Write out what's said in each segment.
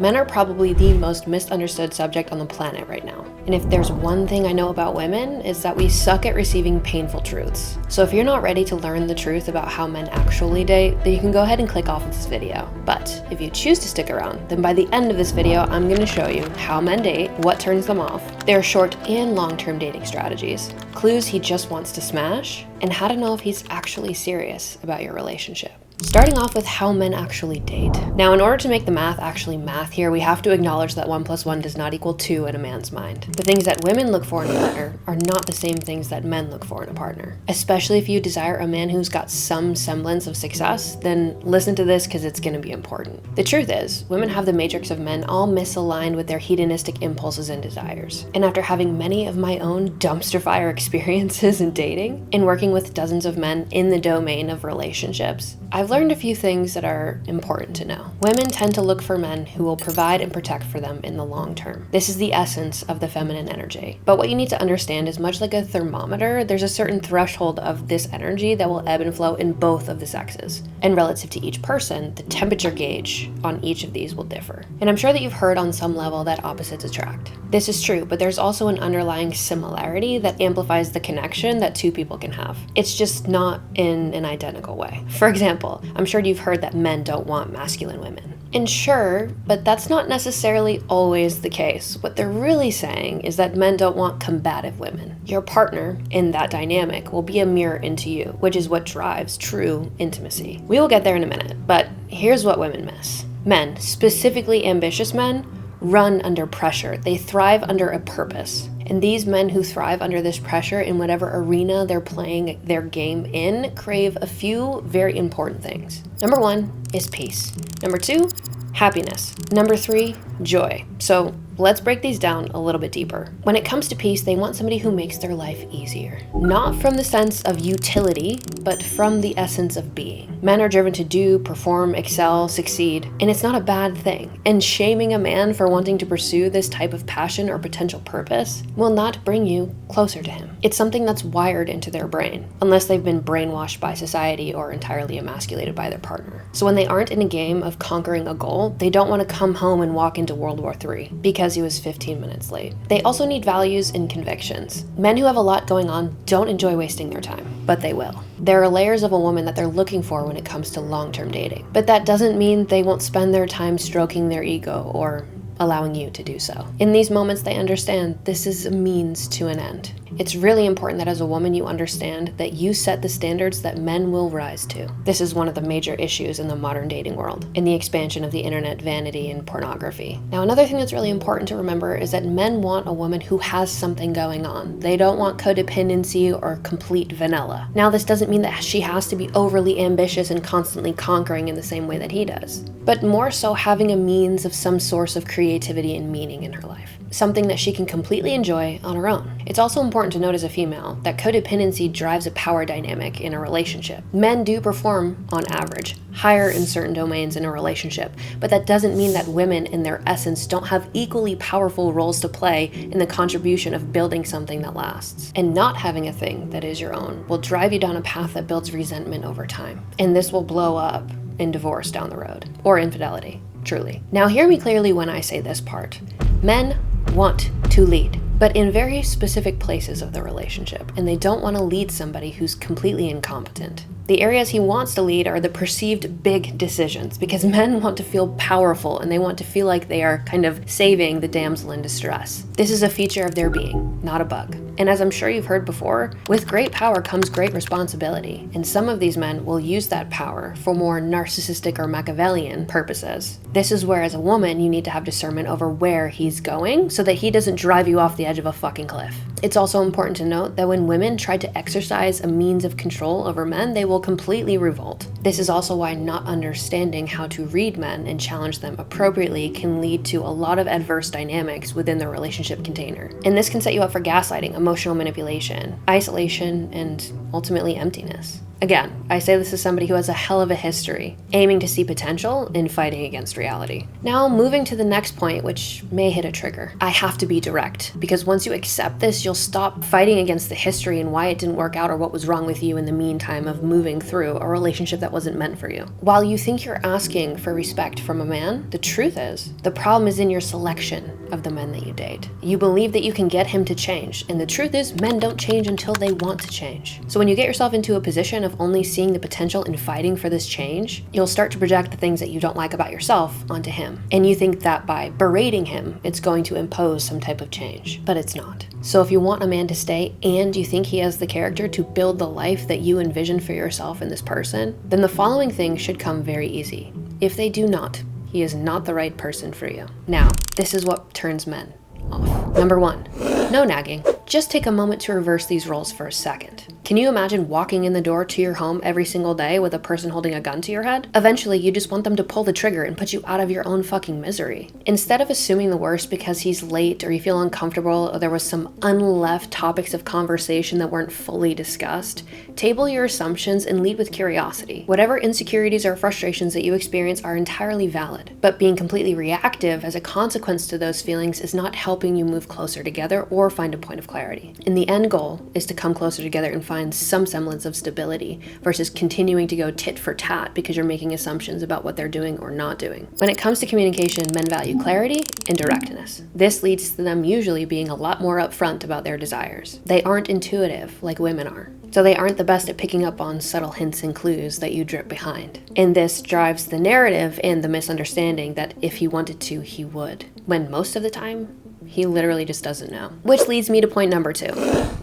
Men are probably the most misunderstood subject on the planet right now. And if there's one thing I know about women, it's that we suck at receiving painful truths. So if you're not ready to learn the truth about how men actually date, then you can go ahead and click off of this video. But if you choose to stick around, then by the end of this video, I'm going to show you how men date, what turns them off, their short and long-term dating strategies, clues he just wants to smash, and how to know if he's actually serious about your relationship. Starting off with how men actually date. Now, in order to make the math actually math here, we have to acknowledge that 1 + 1 does not equal 2 in a man's mind. The things that women look for in a partner are not the same things that men look for in a partner. Especially if you desire a man who's got some semblance of success, then listen to this because it's going to be important. The truth is, women have the matrix of men all misaligned with their hedonistic impulses and desires. And after having many of my own dumpster fire experiences in dating and working with dozens of men in the domain of relationships, I've learned a few things that are important to know. Women tend to look for men who will provide and protect for them in the long term. This is the essence of the feminine energy. But what you need to understand is, much like a thermometer, there's a certain threshold of this energy that will ebb and flow in both of the sexes. And relative to each person, the temperature gauge on each of these will differ. And I'm sure that you've heard on some level that opposites attract. This is true, but there's also an underlying similarity that amplifies the connection that two people can have. It's just not in an identical way. For example, I'm sure you've heard that men don't want masculine women. And sure, but that's not necessarily always the case. What they're really saying is that men don't want combative women. Your partner in that dynamic will be a mirror into you, which is what drives true intimacy. We will get there in a minute, but here's what women miss. Men, specifically ambitious men, run under pressure. They thrive under a purpose. And these men who thrive under this pressure in whatever arena they're playing their game in crave a few very important things. Number 1 is peace. Number 2, happiness. Number 3, joy. So let's break these down a little bit deeper. When it comes to peace, they want somebody who makes their life easier. Not from the sense of utility, but from the essence of being. Men are driven to do, perform, excel, succeed, and it's not a bad thing. And shaming a man for wanting to pursue this type of passion or potential purpose will not bring you closer to him. It's something that's wired into their brain, unless they've been brainwashed by society or entirely emasculated by their partner. So when they aren't in a game of conquering a goal, they don't want to come home and walk into World War III because he was 15 minutes late. They also need values and convictions. Men who have a lot going on don't enjoy wasting their time, but they will. There are layers of a woman that they're looking for when it comes to long-term dating, but that doesn't mean they won't spend their time stroking their ego or allowing you to do so. In these moments, they understand this is a means to an end. It's really important that as a woman, you understand that you set the standards that men will rise to. This is one of the major issues in the modern dating world, in the expansion of the internet, vanity, and pornography. Now, another thing that's really important to remember is that men want a woman who has something going on. They don't want codependency or complete vanilla. Now, this doesn't mean that she has to be overly ambitious and constantly conquering in the same way that he does, but more so having a means of some source of creativity and meaning in her life. Something that she can completely enjoy on her own. It's also important to note as a female that codependency drives a power dynamic in a relationship. Men do perform, on average, higher in certain domains in a relationship, but that doesn't mean that women in their essence don't have equally powerful roles to play in the contribution of building something that lasts. And not having a thing that is your own will drive you down a path that builds resentment over time. And this will blow up in divorce down the road, or infidelity, truly. Now hear me clearly when I say this part. Men want to lead, but in very specific places of the relationship, and they don't want to lead somebody who's completely incompetent. The areas he wants to lead are the perceived big decisions, because men want to feel powerful and they want to feel like they are kind of saving the damsel in distress. This is a feature of their being, not a bug. And as I'm sure you've heard before, with great power comes great responsibility, and some of these men will use that power for more narcissistic or Machiavellian purposes. This is where, as a woman, you need to have discernment over where he's going so that he doesn't drive you off the edge of a fucking cliff. It's also important to note that when women try to exercise a means of control over men, they will completely revolt. This is also why not understanding how to read men and challenge them appropriately can lead to a lot of adverse dynamics within the relationship container. And this can set you up for gaslighting, emotional manipulation, isolation, and ultimately emptiness. Again, I say this as somebody who has a hell of a history, aiming to see potential in fighting against reality. Now, moving to the next point, which may hit a trigger. I have to be direct, because once you accept this, you'll stop fighting against the history and why it didn't work out or what was wrong with you in the meantime of moving through a relationship that wasn't meant for you. While you think you're asking for respect from a man, the truth is, the problem is in your selection of the men that you date. You believe that you can get him to change, and the truth is, men don't change until they want to change. So when you get yourself into a position of only seeing the potential in fighting for this change, you'll start to project the things that you don't like about yourself onto him. And you think that by berating him, it's going to impose some type of change, but it's not. So if you want a man to stay and you think he has the character to build the life that you envision for yourself in this person, then the following things should come very easy. If they do not, he is not the right person for you. Now, this is what turns men off. Number 1, no nagging. Just take a moment to reverse these roles for a second. Can you imagine walking in the door to your home every single day with a person holding a gun to your head? Eventually, you just want them to pull the trigger and put you out of your own fucking misery. Instead of assuming the worst because he's late or you feel uncomfortable or there was some unleft topics of conversation that weren't fully discussed, table your assumptions and lead with curiosity. Whatever insecurities or frustrations that you experience are entirely valid, but being completely reactive as a consequence to those feelings is not helping you move closer together or find a point of clarity. And the end goal is to come closer together and find some semblance of stability versus continuing to go tit for tat because you're making assumptions about what they're doing or not doing. When it comes to communication, men value clarity and directness. This leads to them usually being a lot more upfront about their desires. They aren't intuitive like women are, so they aren't the best at picking up on subtle hints and clues that you drip behind. And this drives the narrative and the misunderstanding that if he wanted to, he would, when most of the time, he literally just doesn't know. Which leads me to point number 2.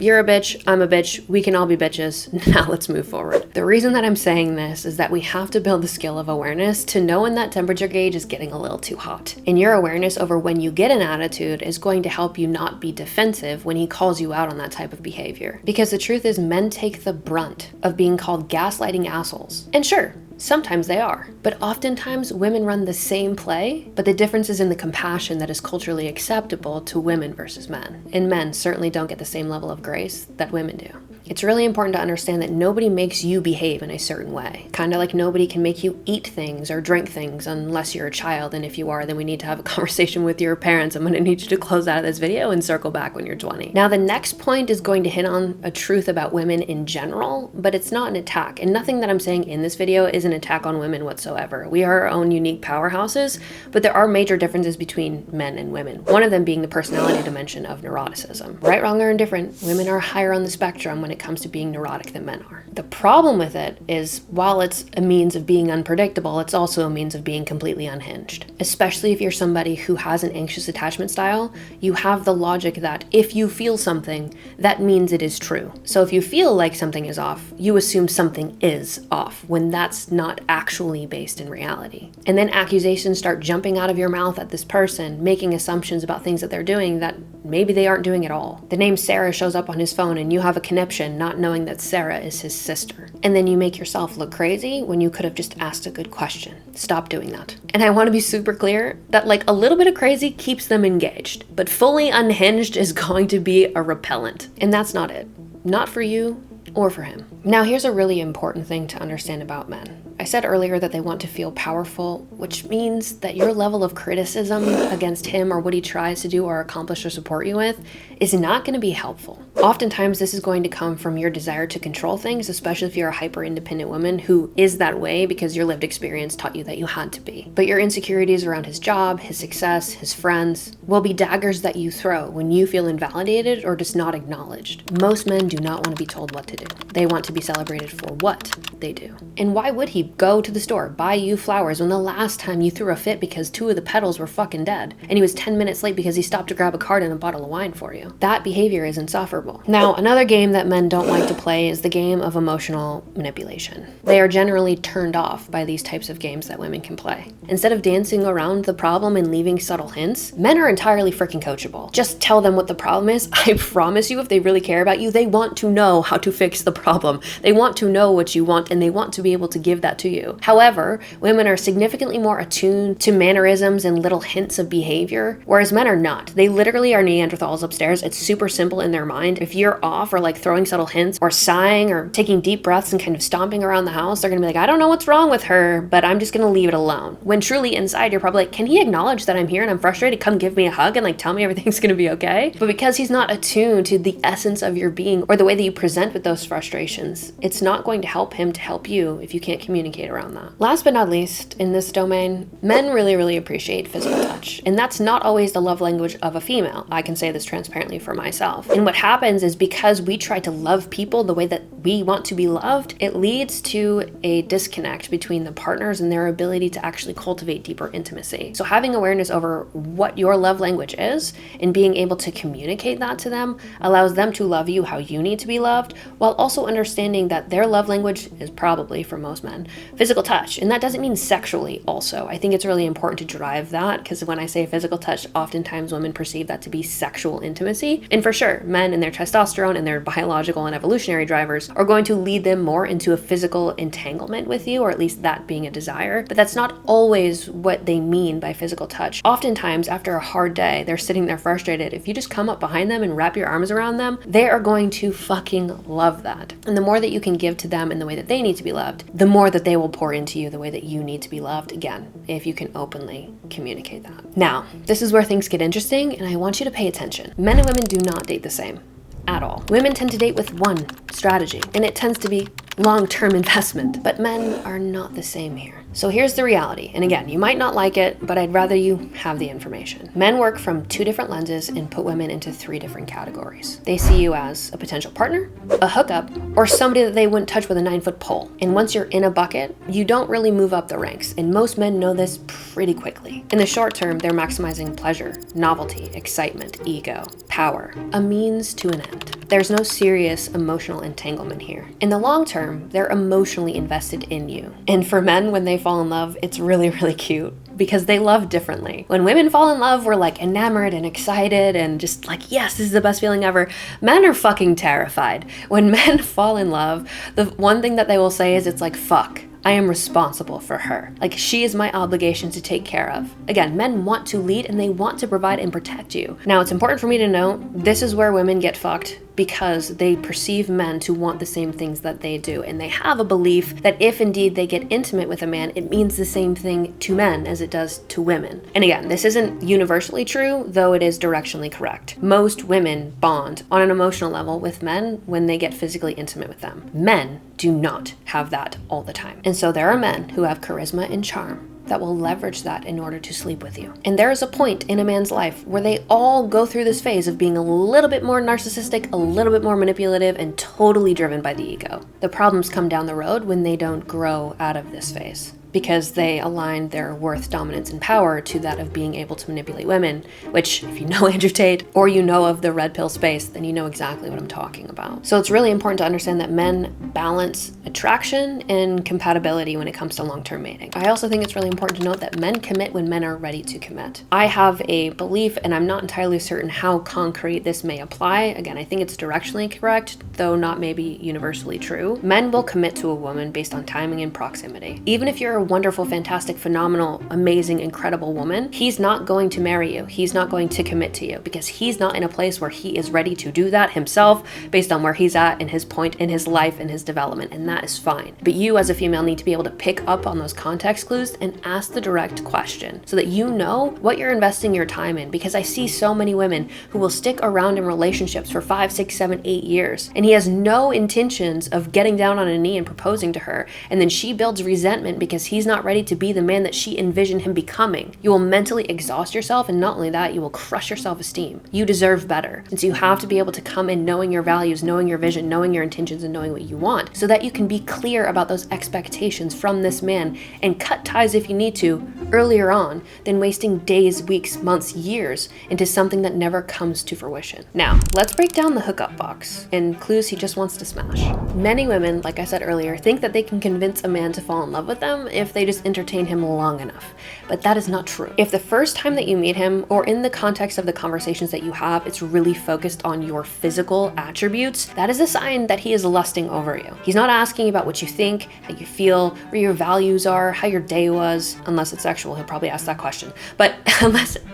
You're a bitch, I'm a bitch, we can all be bitches. Now let's move forward. The reason that I'm saying this is that we have to build the skill of awareness to know when that temperature gauge is getting a little too hot. And your awareness over when you get an attitude is going to help you not be defensive when he calls you out on that type of behavior. Because the truth is, men take the brunt of being called gaslighting assholes. And sure, sometimes they are, but oftentimes women run the same play, but the difference is in the compassion that is culturally acceptable to women versus men. And men certainly don't get the same level of grace that women do. It's really important to understand that nobody makes you behave in a certain way. Kind of like nobody can make you eat things or drink things unless you're a child, and if you are, then we need to have a conversation with your parents. I'm going to need you to close out of this video and circle back when you're 20. Now, the next point is going to hit on a truth about women in general, but it's not an attack, and nothing that I'm saying in this video is an attack on women whatsoever. We are our own unique powerhouses, but there are major differences between men and women. One of them being the personality dimension of neuroticism. Right, wrong, or indifferent, women are higher on the spectrum when it comes to being neurotic than men are. The problem with it is, while it's a means of being unpredictable, it's also a means of being completely unhinged. Especially if you're somebody who has an anxious attachment style, you have the logic that if you feel something, that means it is true. So if you feel like something is off, you assume something is off, when that's not actually based in reality. And then accusations start jumping out of your mouth at this person, making assumptions about things that they're doing that maybe they aren't doing at all. The name Sarah shows up on his phone and you have a conniption, not knowing that Sarah is his sister. And then you make yourself look crazy when you could have just asked a good question. Stop doing that. And I want to be super clear that like a little bit of crazy keeps them engaged, but fully unhinged is going to be a repellent. And that's not it. Not for you or for him. Now, here's a really important thing to understand about men. I said earlier that they want to feel powerful, which means that your level of criticism against him or what he tries to do or accomplish or support you with is not going to be helpful. Oftentimes, this is going to come from your desire to control things, especially if you're a hyper-independent woman who is that way because your lived experience taught you that you had to be. But your insecurities around his job, his success, his friends will be daggers that you throw when you feel invalidated or just not acknowledged. Most men do not want to be told what to do. They want to be celebrated for what they do. And why would he go to the store, buy you flowers when the last time you threw a fit because 2 of the petals were fucking dead, and he was 10 minutes late because he stopped to grab a card and a bottle of wine for you? That behavior is insufferable. Now, another game that men don't like to play is the game of emotional manipulation. They are generally turned off by these types of games that women can play. Instead of dancing around the problem and leaving subtle hints, men are entirely freaking coachable. Just tell them what the problem is. I promise you, if they really care about you, they want to know how to fix the problem. They want to know what you want, and they want to be able to give that that to you. However, women are significantly more attuned to mannerisms and little hints of behavior, whereas men are not. They literally are Neanderthals upstairs. It's super simple in their mind. If you're off or like throwing subtle hints or sighing or taking deep breaths and kind of stomping around the house, they're gonna be like, I don't know what's wrong with her, but I'm just gonna leave it alone. When truly inside, you're probably like, can he acknowledge that I'm here and I'm frustrated? Come give me a hug and like tell me everything's gonna be okay. But because he's not attuned to the essence of your being or the way that you present with those frustrations, it's not going to help him to help you if you can't communicate around that. Last but not least, in this domain, men really appreciate physical touch. And that's not always the love language of a female. I can say this transparently for myself. And what happens is because we try to love people the way that we want to be loved, it leads to a disconnect between the partners and their ability to actually cultivate deeper intimacy. So having awareness over what your love language is and being able to communicate that to them allows them to love you how you need to be loved, while also understanding that their love language is probably, for most men, physical touch. And that doesn't mean sexually also. I think it's really important to drive that, because when I say physical touch, oftentimes women perceive that to be sexual intimacy. And for sure, men and their testosterone and their biological and evolutionary drivers are going to lead them more into a physical entanglement with you, or at least that being a desire. But that's not always what they mean by physical touch. Oftentimes, after a hard day, they're sitting there frustrated. If you just come up behind them and wrap your arms around them, they are going to fucking love that. And the more that you can give to them in the way that they need to be loved, the more that they will pour into you the way that you need to be loved, again, if you can openly communicate that. Now, this is where things get interesting, and I want you to pay attention. Men and women do not date the same at all. Women tend to date with one strategy, and it tends to be long-term investment, but men are not the same here. So here's the reality, and again, you might not like it, but I'd rather you have the information. Men work from 2 different lenses and put women into 3 different categories. They see you as a potential partner, a hookup, or somebody that they wouldn't touch with a 9-foot pole. And once you're in a bucket, you don't really move up the ranks, and most men know this pretty quickly. In the short term, they're maximizing pleasure, novelty, excitement, ego, power, a means to an end. There's no serious emotional entanglement here. In the long term, they're emotionally invested in you. And for men, when they fall in love, it's really cute, because they love differently. When women fall in love, we're like enamored and excited and just like, yes, this is the best feeling ever. Men are fucking terrified. When men fall in love, the one thing that they will say is, it's like, fuck, I am responsible for her. Like, she is my obligation to take care of. Again, men want to lead and they want to provide and protect you. Now, it's important for me to note, this is where women get fucked, because they perceive men to want the same things that they do. And they have a belief that if indeed they get intimate with a man, it means the same thing to men as it does to women. And again, this isn't universally true, though it is directionally correct. Most women bond on an emotional level with men when they get physically intimate with them. Men do not have that all the time. And so there are men who have charisma and charm that will leverage that in order to sleep with you. And there is a point in a man's life where they all go through this phase of being a little bit more narcissistic, a little bit more manipulative, and totally driven by the ego. The problems come down the road when they don't grow out of this phase, because they align their worth, dominance, and power to that of being able to manipulate women, which, if you know Andrew Tate or you know of the red pill space, then you know exactly what I'm talking about. So it's really important to understand that men balance attraction and compatibility when it comes to long-term mating. I also think it's really important to note that men commit when men are ready to commit. I have a belief, and I'm not entirely certain how concrete this may apply. Again, I think it's directionally correct, though not maybe universally true. Men will commit to a woman based on timing and proximity. Even if you're a wonderful, fantastic, phenomenal, amazing, incredible woman, he's not going to marry you. He's not going to commit to you because he's not in a place where he is ready to do that himself based on where he's at in his point in his life and his development, and that is fine. But you as a female need to be able to pick up on those context clues and ask the direct question so that you know what you're investing your time in, because I see so many women who will stick around in relationships for 5, 6, 7, 8 years, and he has no intentions of getting down on a knee and proposing to her, and then she builds resentment because he's not ready to be the man that she envisioned him becoming. You will mentally exhaust yourself, and not only that, you will crush your self-esteem. You deserve better. And so you have to be able to come in knowing your values, knowing your vision, knowing your intentions, and knowing what you want, so that you can be clear about those expectations from this man and cut ties if you need to earlier on than wasting days, weeks, months, years into something that never comes to fruition. Now, let's break down the hookup box and clues he just wants to smash. Many women, like I said earlier, think that they can convince a man to fall in love with them if they just entertain him long enough. But that is not true. If the first time that you meet him, or in the context of the conversations that you have, it's really focused on your physical attributes, that is a sign that he is lusting over you. He's not asking about what you think, how you feel, where your values are, how your day was. Unless it's sexual, he'll probably ask that question. But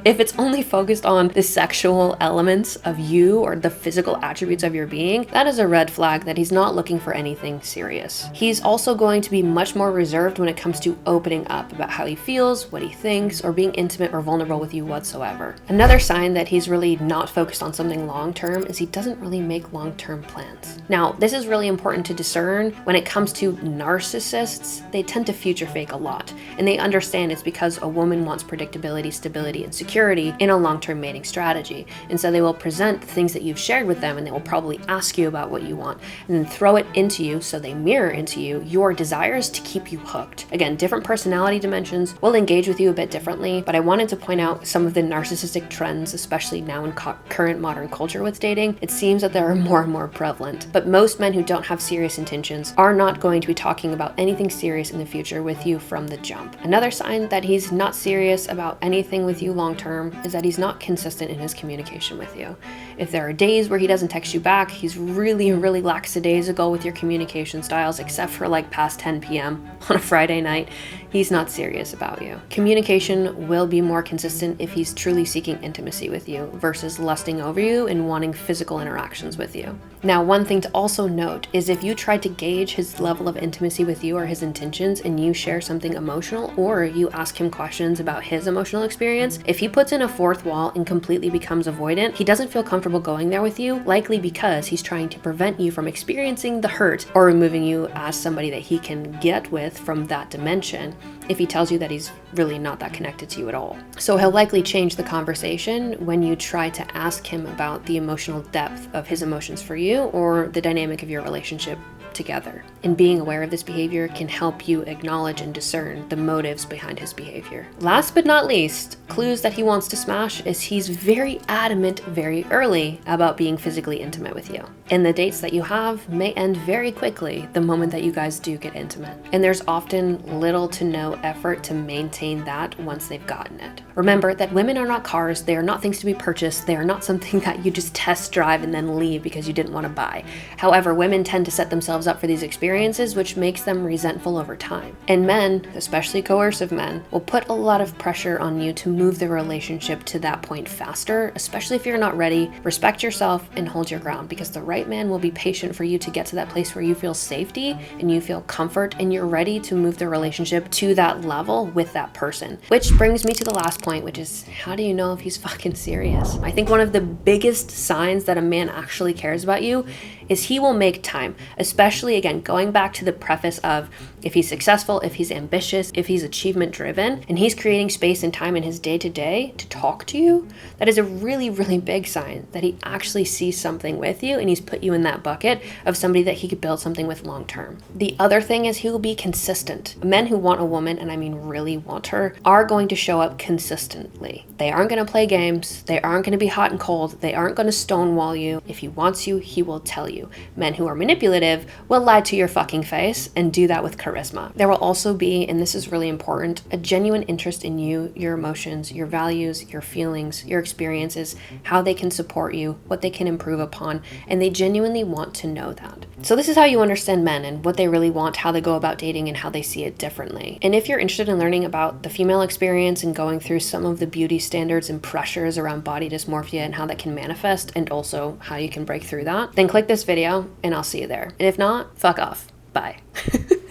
if it's only focused on the sexual elements of you or the physical attributes of your being, that is a red flag that he's not looking for anything serious. He's also going to be much more reserved when it comes to opening up about how he feels, what he thinks, or being intimate or vulnerable with you whatsoever. Another sign that he's really not focused on something long-term is he doesn't really make long-term plans. Now, this is really important to discern. When it comes to narcissists, they tend to future fake a lot, and they understand it's because a woman wants predictability, stability, and security in a long-term mating strategy. And so they will present the things that you've shared with them, and they will probably ask you about what you want, and then throw it into you, so they mirror into you your desires to keep you hooked. Again, different personality dimensions will engage with you a bit differently, but I wanted to point out some of the narcissistic trends, especially now in current modern culture with dating. It seems that they are more and more prevalent. But most men who don't have serious intentions are not going to be talking about anything serious in the future with you from the jump. Another sign that he's not serious about anything with you long term is that he's not consistent in his communication with you. If there are days where he doesn't text you back, he's really lackadaisical with your communication styles, except for like past 10 p.m. on a Friday night. He's not serious about you. Communication will be more consistent if he's truly seeking intimacy with you versus lusting over you and wanting physical interactions with you. Now, one thing to also note is if you try to gauge his level of intimacy with you or his intentions and you share something emotional, or you ask him questions about his emotional experience, if he puts in a fourth wall and completely becomes avoidant, he doesn't feel comfortable going there with you, likely because he's trying to prevent you from experiencing the hurt or removing you as somebody that he can get with from that dimension, if he tells you that he's really not that connected to you at all. So he'll likely change the conversation when you try to ask him about the emotional depth of his emotions for you or the dynamic of your relationship together. And being aware of this behavior can help you acknowledge and discern the motives behind his behavior. Last but not least, clues that he wants to smash is he's very adamant very early about being physically intimate with you. And the dates that you have may end very quickly the moment that you guys do get intimate. And there's often little to no effort to maintain that once they've gotten it. Remember that women are not cars, they are not things to be purchased, they are not something that you just test drive and then leave because you didn't want to buy. However, women tend to set themselves up for these experiences, which makes them resentful over time. And men, especially coercive men, will put a lot of pressure on you to move the relationship to that point faster, especially if you're not ready. Respect yourself and hold your ground, because the right man will be patient for you to get to that place where you feel safety and you feel comfort and you're ready to move the relationship to that level with that person. Which brings me to the last point, which is, how do you know if he's fucking serious? I think one of the biggest signs that a man actually cares about you is he will make time, especially, again, going back to the preface of if he's successful, if he's ambitious, if he's achievement driven, and he's creating space and time in his day-to-day to talk to you, that is a really big sign that he actually sees something with you and he's put you in that bucket of somebody that he could build something with long term. The other thing is he will be consistent. Men who want a woman, and I mean really want her, are going to show up consistently. They aren't going to play games. They aren't going to be hot and cold. They aren't going to stonewall you. If he wants you, he will tell you. Men who are manipulative will lie to your fucking face and do that with charisma. There will also be, and this is really important, a genuine interest in you, your emotions, your values, your feelings, your experiences, how they can support you, what they can improve upon, and they genuinely want to know that. So this is how you understand men and what they really want, how they go about dating, and how they see it differently. And if you're interested in learning about the female experience and going through some of the beauty standards and pressures around body dysmorphia and how that can manifest, and also how you can break through that, then click this video and I'll see you there. And if not, fuck off. Bye.